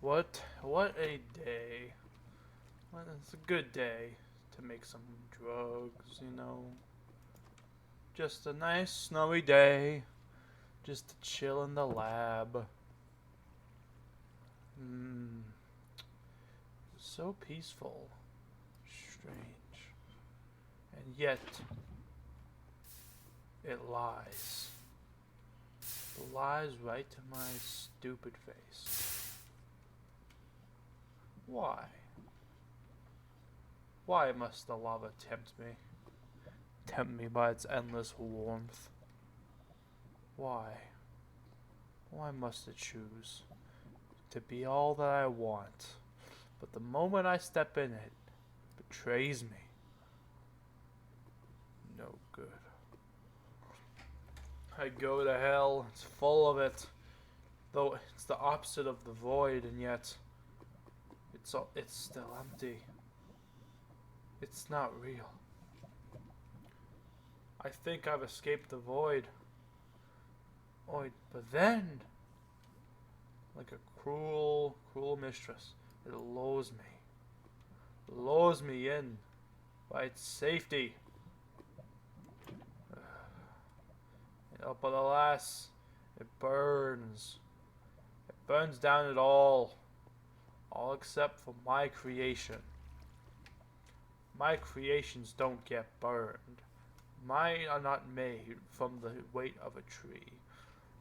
What a day. Well, it's a good day to make some drugs, you know. Just a nice snowy day. Just to chill in the lab. Mmm. So peaceful. Strange. And yet, it lies. It lies right to my stupid face. Why? Why must the lava tempt me? Tempt me by its endless warmth? Why? Why must it choose to be all that I want, but the moment I step in it, betrays me? No good. I go to hell, it's full of it, though it's the opposite of the void, and yet it's still empty. It's not real. I think I've escaped the void. But then, like a cruel, cruel mistress, it lures me in by its safety. But alas, it burns. It burns down it all except for my creation. My creations don't get burned. Mine are not made from the weight of a tree,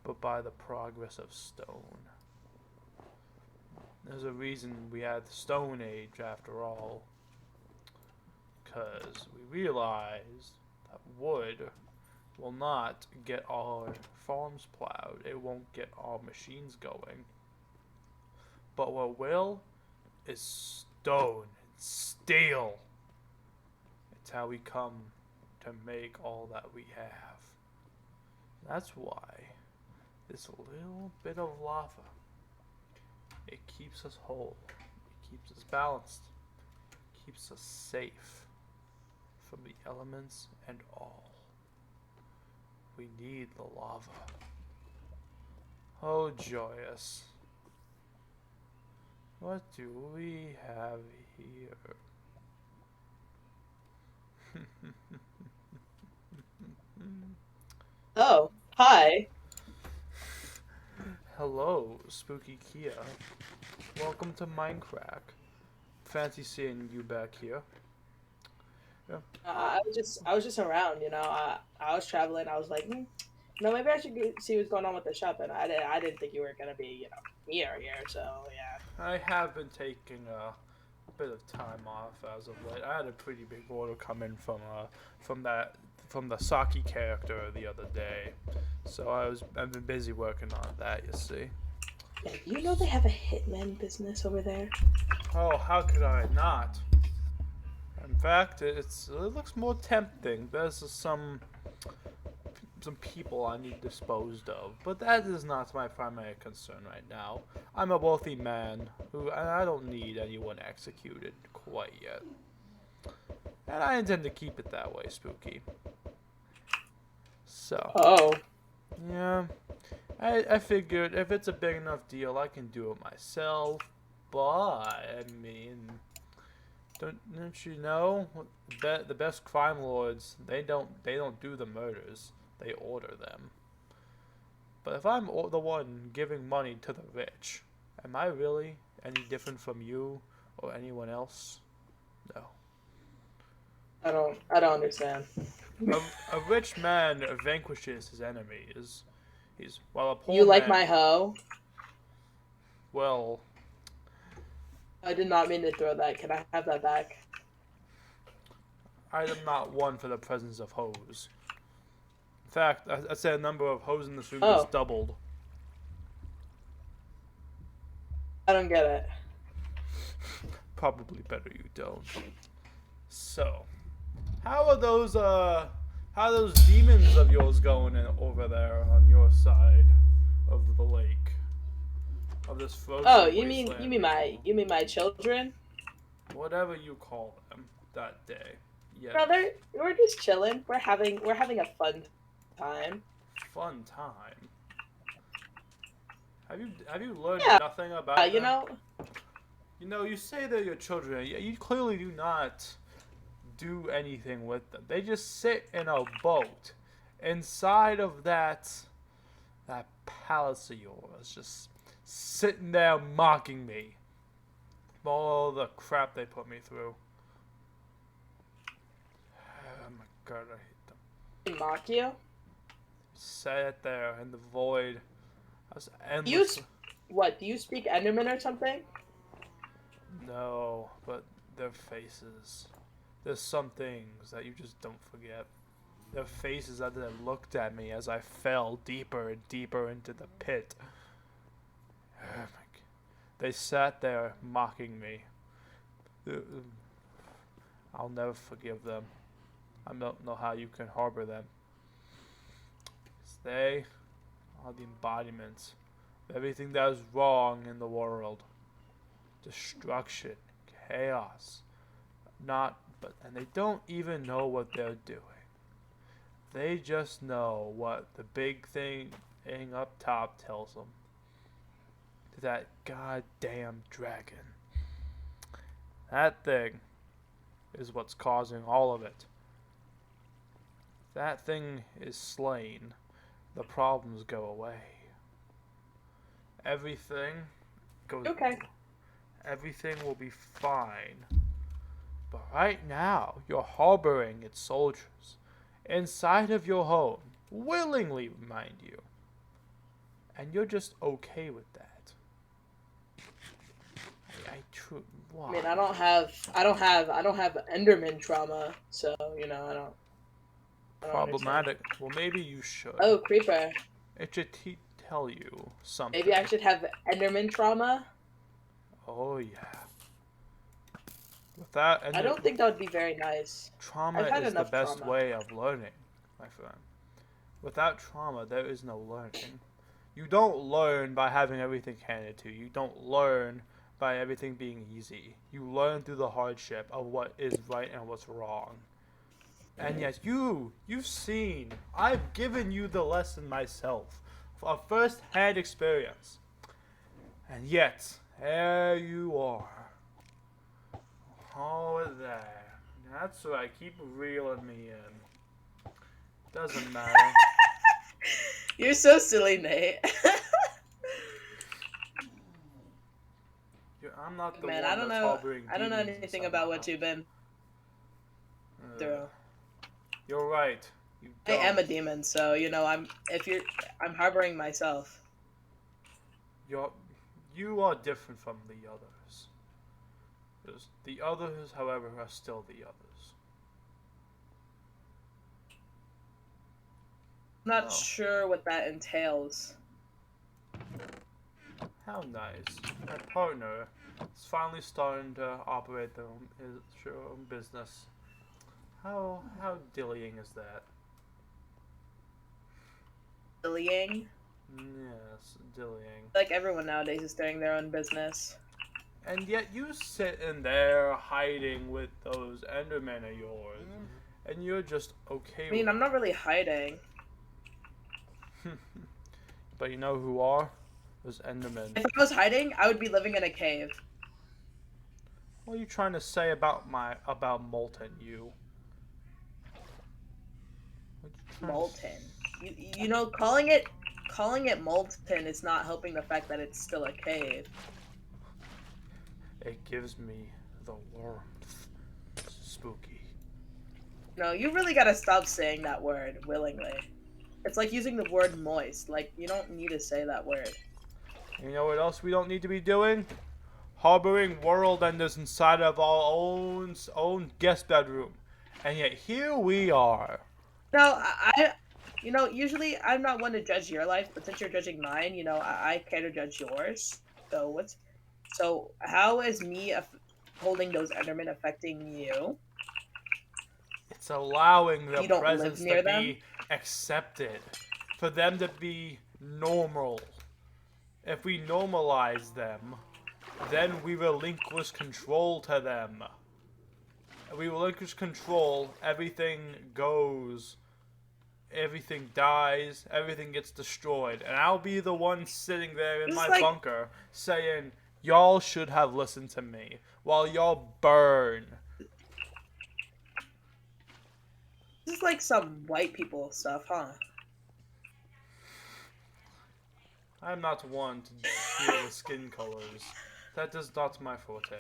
but by the progress of stone. There's a reason we had the Stone Age after all. 'Cause we realized that wood will not get our farms plowed. It won't get our machines going. But what will is stone and steel. It's how we come to make all that we have. That's why this little bit of lava, it keeps us whole, it keeps us balanced, it keeps us safe from the elements and all. We need the lava. Oh, joyous. What do we have here? Oh, hi. Hello, Spooky Kia. Welcome to Minecraft. Fancy seeing you back here. Yeah. I was just around, you know. I was traveling. I was like, maybe I should see what's going on with the shop. And I didn't think you were gonna be, here. So yeah. I have been taking a bit of time off as of late. I had a pretty big order come in from that from the Saki character the other day, so I've been busy working on that. You see. Yeah, you know they have a hitman business over there. Oh, how could I not? In fact, it looks more tempting. There's some people I need disposed of, but that is not my primary concern right now. I'm a wealthy man and I don't need anyone executed quite yet, and I intend to keep it that way, Spooky. So, Oh, yeah, I figured if it's a big enough deal, I can do it myself. But I mean, don't you know the best crime lords? They don't do the murders. They order them. But if I'm the one giving money to the rich, am I really any different from you or anyone else? No. I don't understand. A rich man vanquishes his enemies. While a poor You like man, my hoe? well, I did not mean to throw that. Can I have that back? I am not one for the presence of hoes. In fact, I'd say the number of hoes in this room is Oh, doubled. I don't get it. Probably better you don't. So, how are those demons of yours going over there on your side of the lake? Of this Oh, frozen you wasteland mean we my call. you mean my children, Whatever you call them that day. Yes. brother? We're just chilling. We're having a fun time. Fun time. Have you learned Yeah, nothing about you them? know. You know, you say they're your children. You clearly do not do anything with them. They just sit in a boat inside of that palace of yours, just sitting there mocking me. All the crap they put me through. Oh my god, I hate them. They mock you? Sat there in the void. I was Do you endless. what? Do you speak Enderman or something? No, but their faces. There's some things that you just don't forget. Their faces that they looked at me as I fell deeper and deeper into the pit. Oh my g- They sat there mocking me. I'll never forgive them. I don't know how you can harbor them. 'Cause they are the embodiments of everything that is wrong in the world. Destruction, chaos, and they don't even know what they're doing. They just know what the big thing up top tells them. That goddamn dragon. That thing is what's causing all of it. That thing is slain. The problems go away. Everything goes. Okay. Everything will be fine. But right now, you're harboring its soldiers inside of your home, willingly, mind you. And you're just okay with that. Wow. I mean, I don't have Enderman trauma, so you know, I don't Problematic. Well, maybe you should. Oh, creeper. It should tell you something. Maybe I should have Enderman trauma. Oh yeah. With that, I don't think that would be very nice. Trauma is the best way of learning, my friend. Without trauma, there is no learning. You don't learn by having everything handed to you. You don't learn by everything being easy. You learn through the hardship of what is right and what's wrong. And yes, you've seen, I've given you the lesson myself, a first-hand experience. And yet, there you are. Oh, there. That's right, keep reeling me in. Doesn't matter. You're so silly, Nate. I'm not the Man, one I don't that's know. harboring I don't know demons anything inside about my what you've been house. through. You're right. You I am a don't. demon, so you know I'm harboring myself. You are different from the others. The others, however, are still the others. I'm not Oh. sure what that entails. How nice. My partner is finally starting to operate his own business. How dillying is that? Bullying. Yes, dillying. Like everyone nowadays is starting their own business. And yet you sit in there hiding with those Endermen of yours, and you're just okay I mean, with I'm not really hiding. But you know who are? Those Endermen. If I was hiding, I would be living in a cave. What are you trying to say about Molten, you? Molten. You know, calling it molten is not helping the fact that it's still a cave. It gives me the warmth. Spooky. No, you really gotta stop saying that word willingly. It's like using the word moist. Like, you don't need to say that word. You know what else we don't need to be doing? Harboring world enders inside of our own guest bedroom. And yet here we are. No, usually I'm not one to judge your life, but since you're judging mine, you know, I care to judge yours. So how is me holding those Endermen affecting you? It's allowing their You don't live presence near to them? be accepted. For them to be normal. If we normalize them, then we relinquish control to them. If we relinquish control, everything goes. Everything dies, everything gets destroyed. And I'll be the one sitting there in It's my like- bunker saying, Y'all should have listened to me while y'all burn. This is like some white people stuff, huh? I'm not one to deal with skin colors. That is not my forte.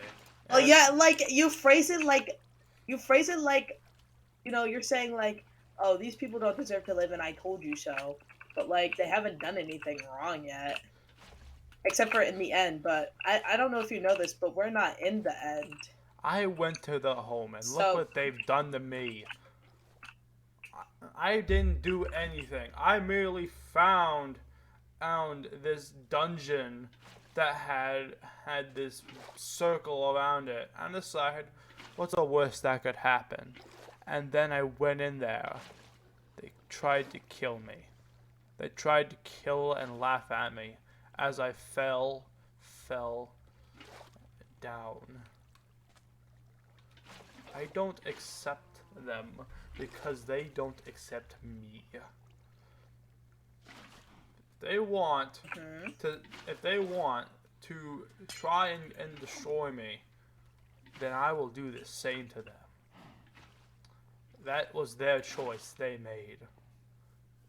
Oh And yeah, like you phrase it like you're saying like, oh, these people don't deserve to live and I told you so. But like they haven't done anything wrong yet. Except for in the end, but I don't know if you know this, but we're not in the end. I went to the home and look So what they've done to me. I didn't do anything. I merely found this dungeon that had this circle around it and decided what's the worst that could happen. And then I went in there. They tried to kill me. They tried to kill and laugh at me as I fell down. I don't accept them because they don't accept me. They want mhm. to if they want to try and destroy me, then I will do the same to them. That was their choice they made,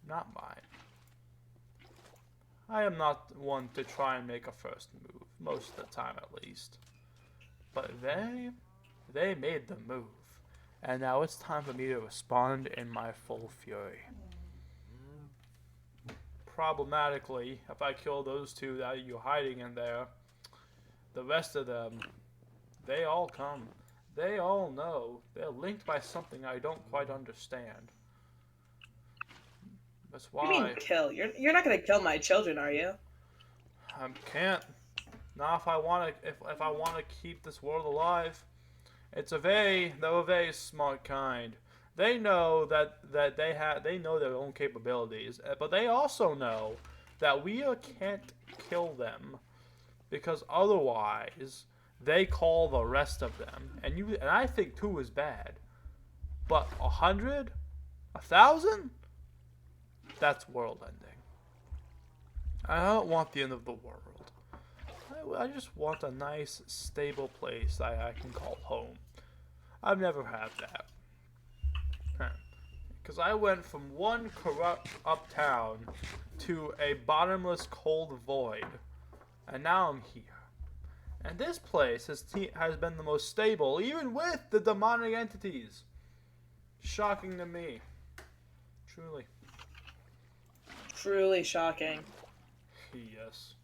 not mine. I am not one to try and make a first move, most of the time at least. But they made the move. And now it's time for me to respond in my full fury. Problematically, if I kill those two that you're hiding in there, the rest of them, they all come. They all know. They're linked by something I don't quite understand. That's What do you mean why kill? You're not gonna kill my children, are you? I can't. Not if I want to. If I want to keep this world alive, they're a very smart kind. They know that they know their own capabilities, but they also know that we can't kill them because otherwise they call the rest of them. And I think two is bad, but 100, 1,000, that's world ending. I don't want the end of the world. I just want a nice, stable place I can call home. I've never had that. Because I went from one corrupt uptown to a bottomless cold void. And now I'm here. And this place has been the most stable, even with the demonic entities. Shocking to me. Truly. Truly shocking. Yes.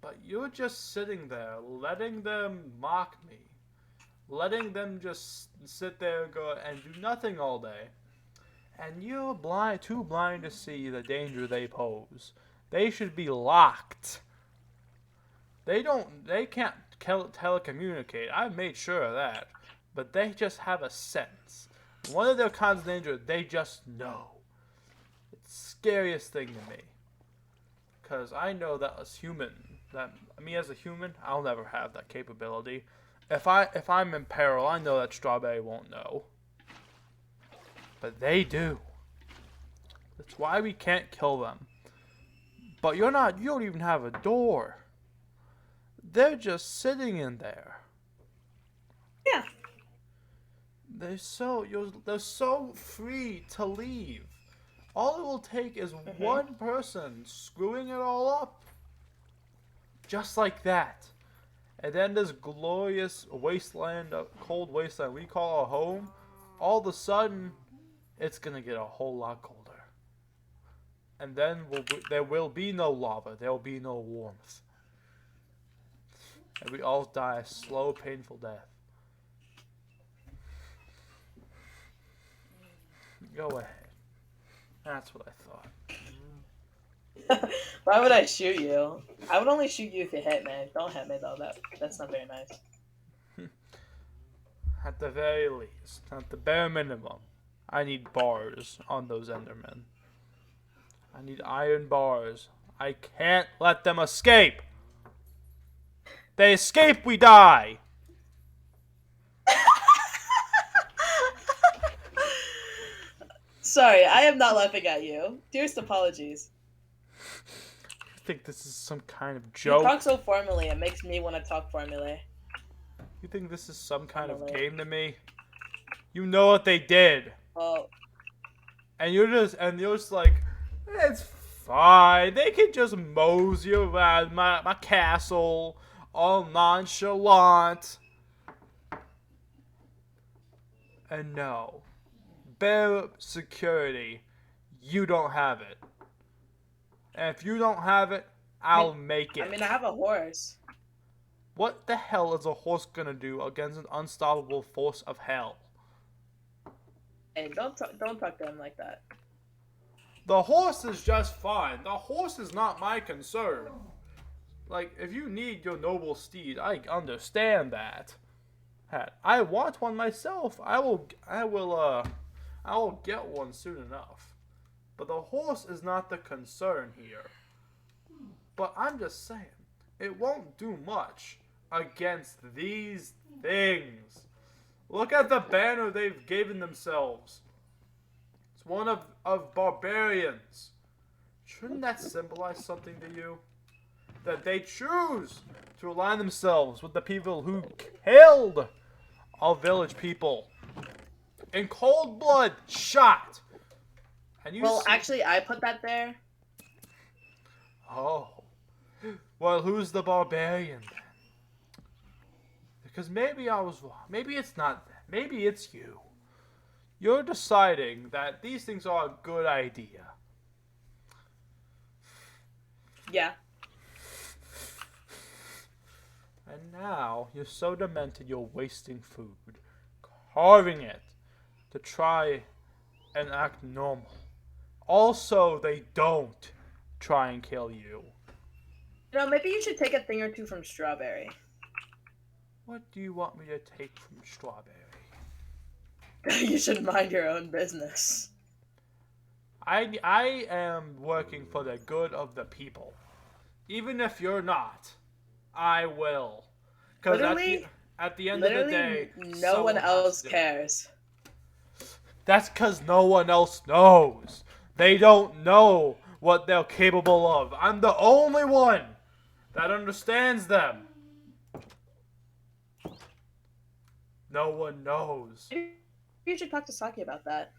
But you're just sitting there, letting them mock me. Letting them just sit there and go and do nothing all day. And you're too blind to see the danger they pose. They should be locked. They can't telecommunicate. I've made sure of that. But they just have a sense. One of their kinds of danger, they just know. It's the scariest thing to me. Because I know that as a human, I'll never have that capability. If I'm in peril, I know that Strawberry won't know. But they do. That's why we can't kill them. But you don't even have a door. They're just sitting in there. Yeah. They're so free to leave. All it will take is one person screwing it all up. Just like that. And then this glorious wasteland, cold wasteland we call our home, all of a sudden, it's gonna get a whole lot colder. And then there will be no lava, there will be no warmth. And we all die a slow, painful death. Go ahead. That's what I thought. Why would I shoot you? I would only shoot you if you hit me. Don't hit me though. That's not very nice. At the very least, at the bare minimum, I need bars on those Endermen. I need iron bars. I can't let them escape. They escape, we die. Sorry, I am not laughing at you. Dearest apologies. think this is some kind of You joke? talk so formally. It makes me want to talk formally. You think this is some kind of Formally. game to me? You know what they did. Well, And you're just like, it's fine. They can just mosey around my castle all nonchalant. And no. Bear security. You don't have it. And if you don't have it, I'll make it. I mean, I have a horse. What the hell is a horse gonna do against an unstoppable force of hell? Hey, don't talk to him like that. The horse is just fine. The horse is not my concern. Like, if you need your noble steed, I understand that. I want one myself. I will get one soon enough. But the horse is not the concern here. But I'm just saying, it won't do much against these things. Look at the banner they've given themselves. It's one of barbarians. Shouldn't that symbolize something to you? That they choose to align themselves with the people who killed our village people in cold blood, shot. And you Well, actually, I put that there. Oh. Well, who's the barbarian then? Because maybe I was wrong. Maybe it's not them. Maybe it's you. You're deciding that these things are a good idea. Yeah. And now you're so demented you're wasting food, carving it to try and act normal. Also, they don't try and kill you. You know, maybe you should take a thing or two from Strawberry. What do you want me to take from Strawberry? You should mind your own business. I am working for the good of the people. Even if you're not, I will. Because at the end of the day, no one else cares. That's because no one else knows. They don't know what they're capable of. I'm the only one that understands them. No one knows. You should talk to Saki about that.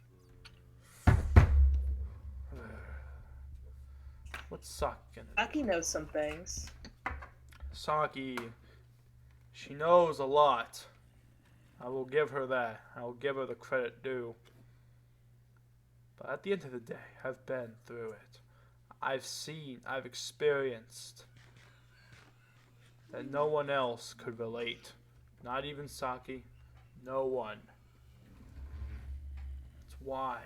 What's Saki gonna do? Saki knows some things. Saki, she knows a lot. I will give her that. I will give her the credit due. But at the end of the day, I've been through it. I've experienced that no one else could relate. Not even Saki. No one. That's why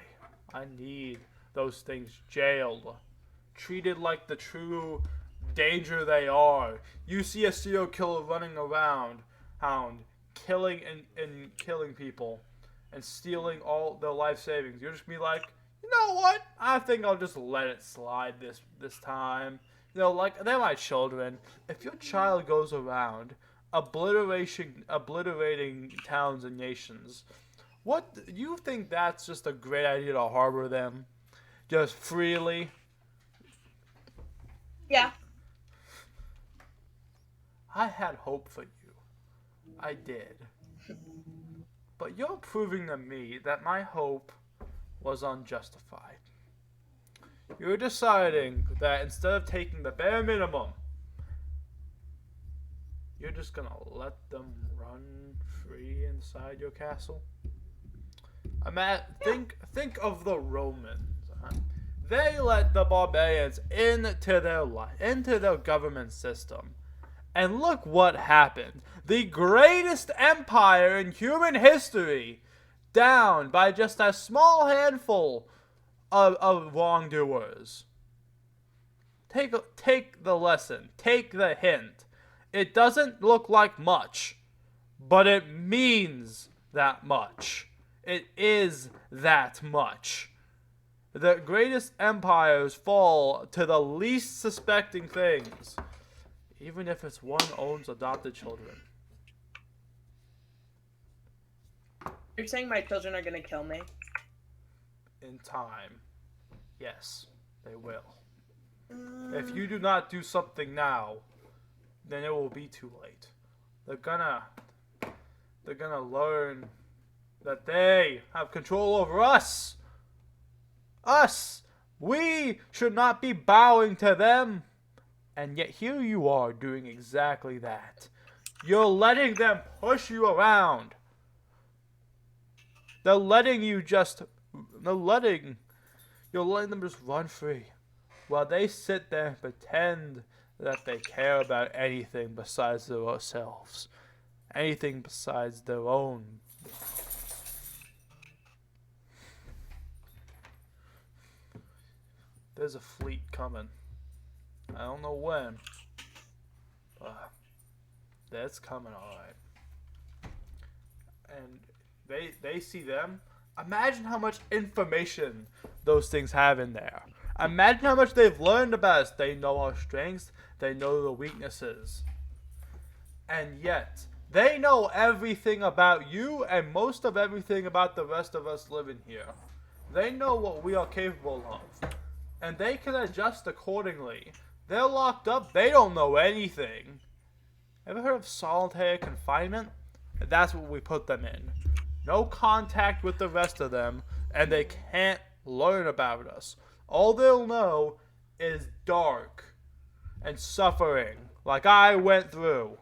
I need those things jailed. Treated like the true danger they are. You see a serial killer running around, killing and killing people, and stealing all their life savings. You're just gonna be like, you know what? I think I'll just let it slide this time. You know, like, they're my children. If your child goes around obliterating towns and nations, what, you think that's just a great idea to harbor them? Just freely? Yeah. I had hope for you. I did. But you're proving to me that my hope was unjustified. You're deciding that instead of taking the bare minimum, you're just gonna let them run free inside your castle? Think of the Romans. They let the barbarians into their government system. And look what happened. The greatest empire in human history, down by just a small handful of wrongdoers. Take the lesson. Take the hint. It doesn't look like much, but it means that much. It is that much. The greatest empires fall to the least suspecting things, even if it's one owns adopted children. You're saying my children are gonna kill me? In time, yes, they will. If you do not do something now, then it will be too late. They're gonna learn that they have control over us. Us! We should not be bowing to them. And yet here you are doing exactly that. You're letting them push you around. They're letting you just... You're letting them just run free. While they sit there and pretend that they care about anything besides themselves. Anything besides their own. There's a fleet coming. I don't know when. But that's coming alright. And they see them. Imagine how much information those things have in there. Imagine how much they've learned about us. They know our strengths. They know the weaknesses. And yet, they know everything about you and most of everything about the rest of us living here. They know what we are capable of. And they can adjust accordingly. They're locked up. They don't know anything. Ever heard of solitary confinement? That's what we put them in. No contact with the rest of them, and they can't learn about us. All they'll know is dark and suffering, like I went through.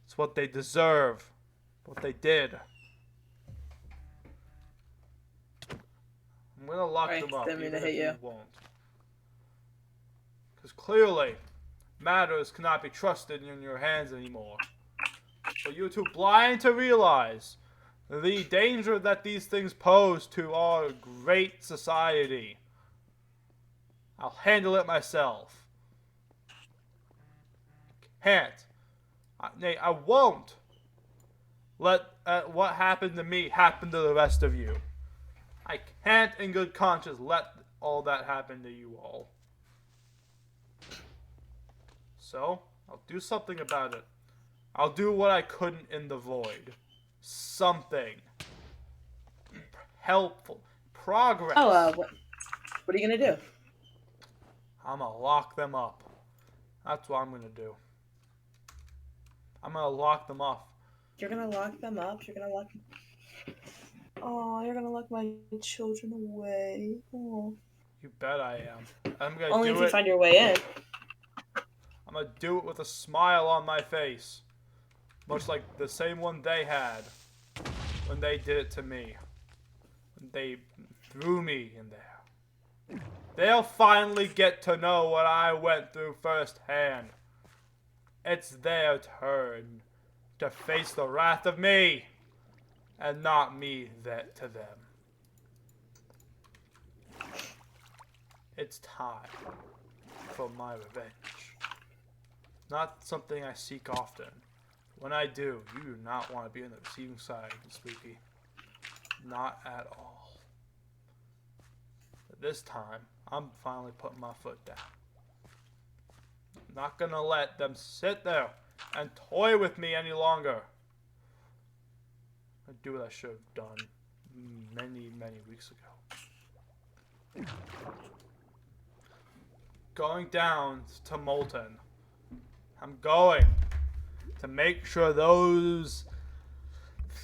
It's what they deserve, what they did. I'm gonna lock them up, even if you won't. Because clearly, matters cannot be trusted in your hands anymore. But you're too blind to realize the danger that these things pose to our great society. I'll handle it myself. Can't. Nay, I won't let what happened to me happen to the rest of you. I can't in good conscience let all that happen to you all. So, I'll do something about it. I'll do what I couldn't in the void. Something. Helpful. Progress. Oh, what are you gonna do? I'm gonna lock them up. That's what I'm gonna do. I'm gonna lock them up. You're gonna lock them up? You're gonna lock... Oh, you're gonna lock my children away. Oh. You bet I am. I'm gonna Only do if you it. find your way in. I'm gonna do it with a smile on my face. Much like the same one they had when they did it to me. When they threw me in there. They'll finally get to know what I went through firsthand. It's their turn to face the wrath of me, and not me that to them. It's time for my revenge. Not something I seek often. When I do, you do not want to be on the receiving side, Spooky. Not at all. But this time, I'm finally putting my foot down. I'm not gonna let them sit there and toy with me any longer. I do what I should have done many, many weeks ago. Going down to Molten. I'm going to make sure those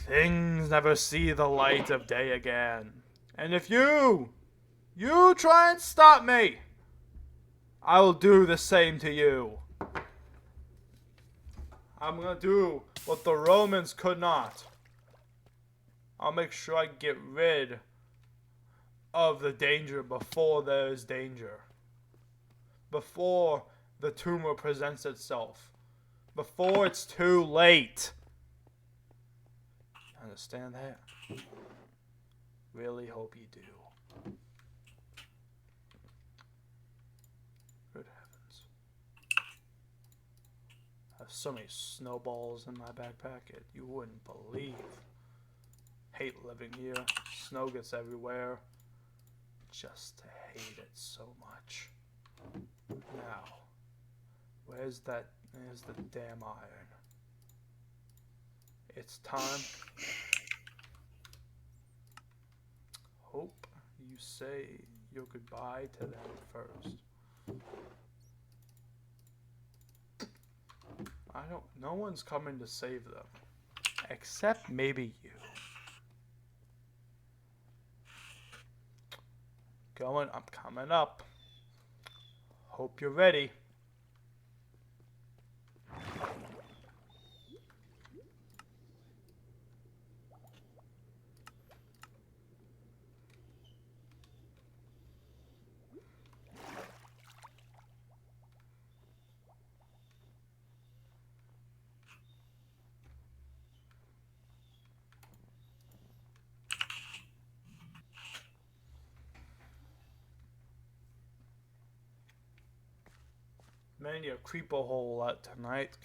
things never see the light of day again. And if you try and stop me, I will do the same to you. I'm gonna do what the Romans could not. I'll make sure I get rid of the danger before there is danger. Before the tumor presents itself. Before it's too late. Understand that? Really hope you do. Good heavens. I have so many snowballs in my backpack, you wouldn't believe. Hate living here. Snow gets everywhere. Just hate it so much. Now, where's the damn iron? It's time. Hope you say your goodbye to them first. No one's coming to save them. Except maybe you. I'm coming up. Hope you're ready. Many a creeper hole out tonight.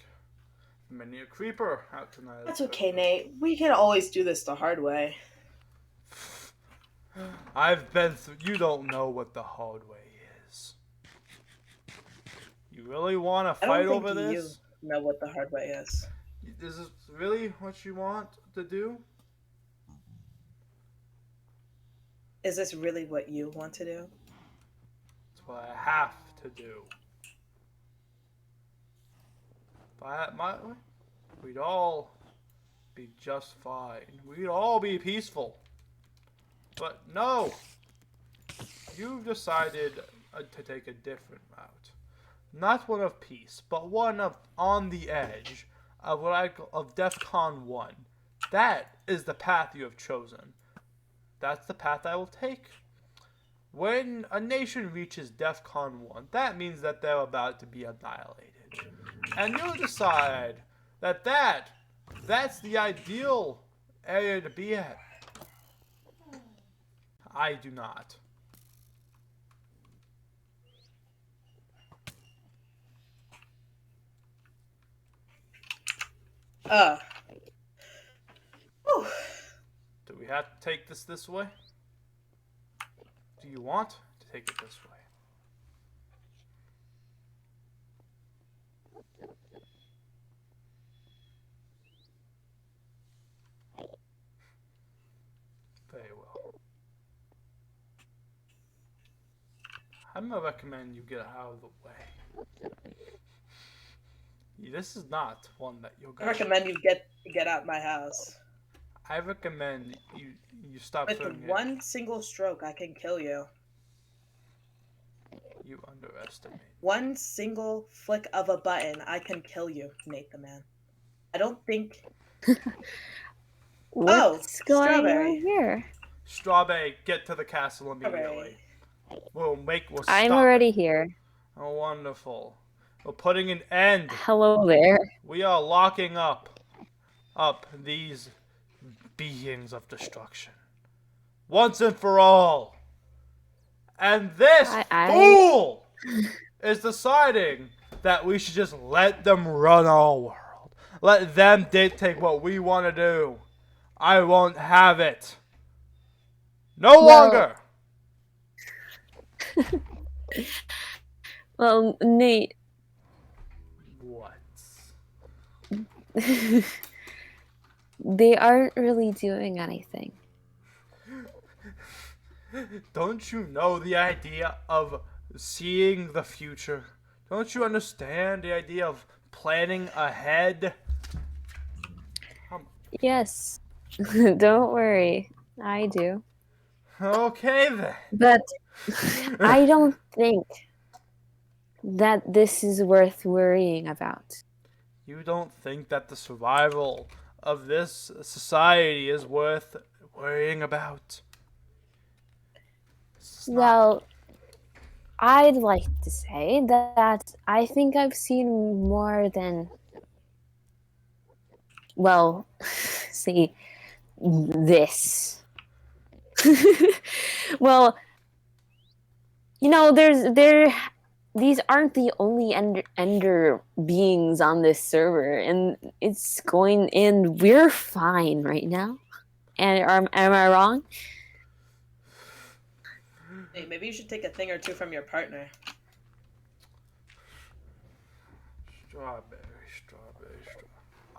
Many a creeper out tonight. That's okay, Nate. We can always do this the hard way. I've been through. You don't know what the hard way is. You really want to fight over this? You know what the hard way is. Is this really what you want to do? Is this really what you want to do? It's what I have to do. If I had my way, we'd all be just fine. We'd all be peaceful. But no! You've decided to take a different route. Not one of peace, but one of on the edge of what I call of DEFCON 1. That is the path you have chosen. That's the path I will take. When a nation reaches DEFCON 1, that means that they're about to be annihilated. And you'll decide that that's the ideal area to be at. I do not. Whew. Do we have to take this way? Do you want to take it this way? Very well. I'm gonna recommend you get out of the way. This is not one that you'll. I recommend you get out my house. I recommend you stop. With one single stroke, I can kill you. You underestimate. One single flick of a button, I can kill you, Nate the Man. I don't think. What's going on here? Strawberry, get to the castle immediately. We'll stop. I'm already here. Oh, wonderful. We're putting an end. Hello there. We are locking up these beings of destruction once and for all. And this fool is deciding that we should just let them run our world. Let them dictate what we want to do. I won't have it. No longer. Well, Nate. What? They aren't really doing anything. Don't you know the idea of seeing the future? Don't you understand the idea of planning ahead? Yes. Don't worry. I do. Okay then. But I don't think that this is worth worrying about. You don't think that the survival of this society is worth worrying about? Well, I'd like to say that I think I've seen more than, well, see, this. Well, you know, these aren't the only ender beings on this server, and we're fine right now. And am I wrong? Hey, maybe you should take a thing or two from your partner. Strawberry.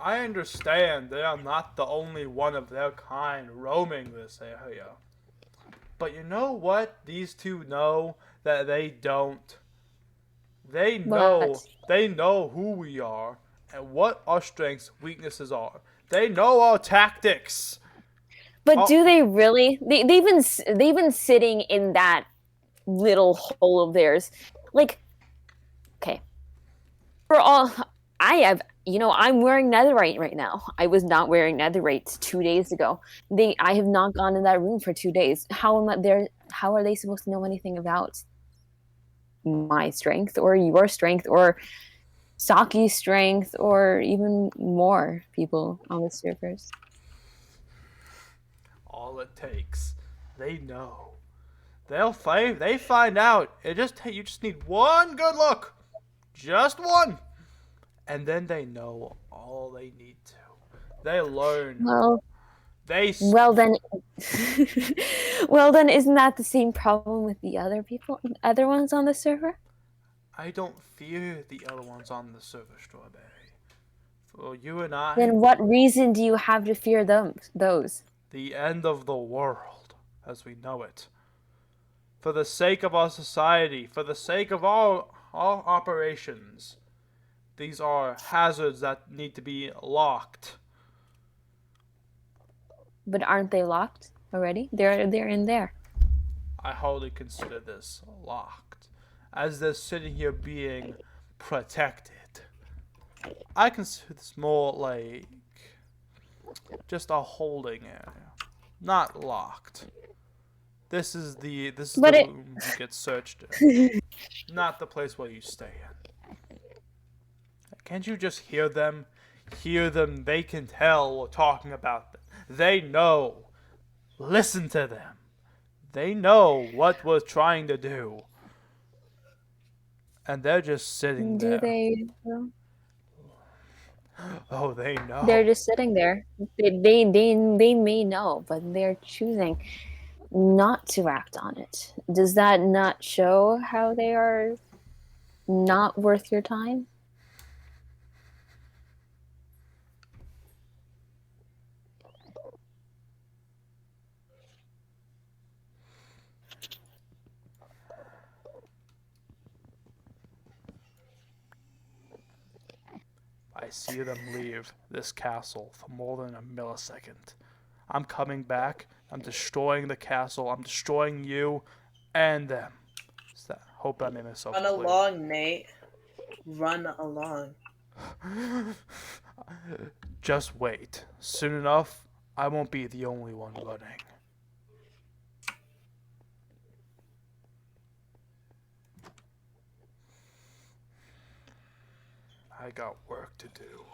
I understand they are not the only one of their kind roaming this area. But you know what these two know that they don't? They know What? they know who we are and what our strengths, weaknesses are. They know our tactics. But Oh, do they really? They've been sitting in that little hole of theirs. Like, okay, for all I have, I'm wearing netherite right now. I was not wearing netherite 2 days ago. I have not gone in that room for 2 days. How am I there? How are they supposed to know anything about my strength or your strength or Saki's strength or even more people on the servers? all it takes. They know. They find out. You just need one good look. Just one. And then they know all they need to. They learn. Well, They well then, well then, isn't that the same problem with the other people, other ones on the server? I don't fear the other ones on the server, Strawberry. For you and I, Then what reason do you have to fear them? Those? the end of the world as we know it. For the sake of our society, for the sake of all operations, these are hazards that need to be locked. But aren't they locked already? They're in there. I hardly consider this locked, as they're sitting here being protected. I consider this more like just a holding area, not locked. This is the But it room you get searched in, not the place where you stay in. Can't you just hear them? Hear them. They can tell we're talking about them. They know. Listen to them. They know what we're trying to do. And they're just sitting do there. they? Oh, they They're know. just sitting there. They may know, but they're choosing not to act on it. Does that not show how they are not worth your time? I see them leave this castle for more than a millisecond. I'm coming back. I'm destroying the castle. I'm destroying you and them. Hope I made myself Run clear. along, Nate. Run along. Just wait. Soon enough, I won't be the only one running. I got work to do.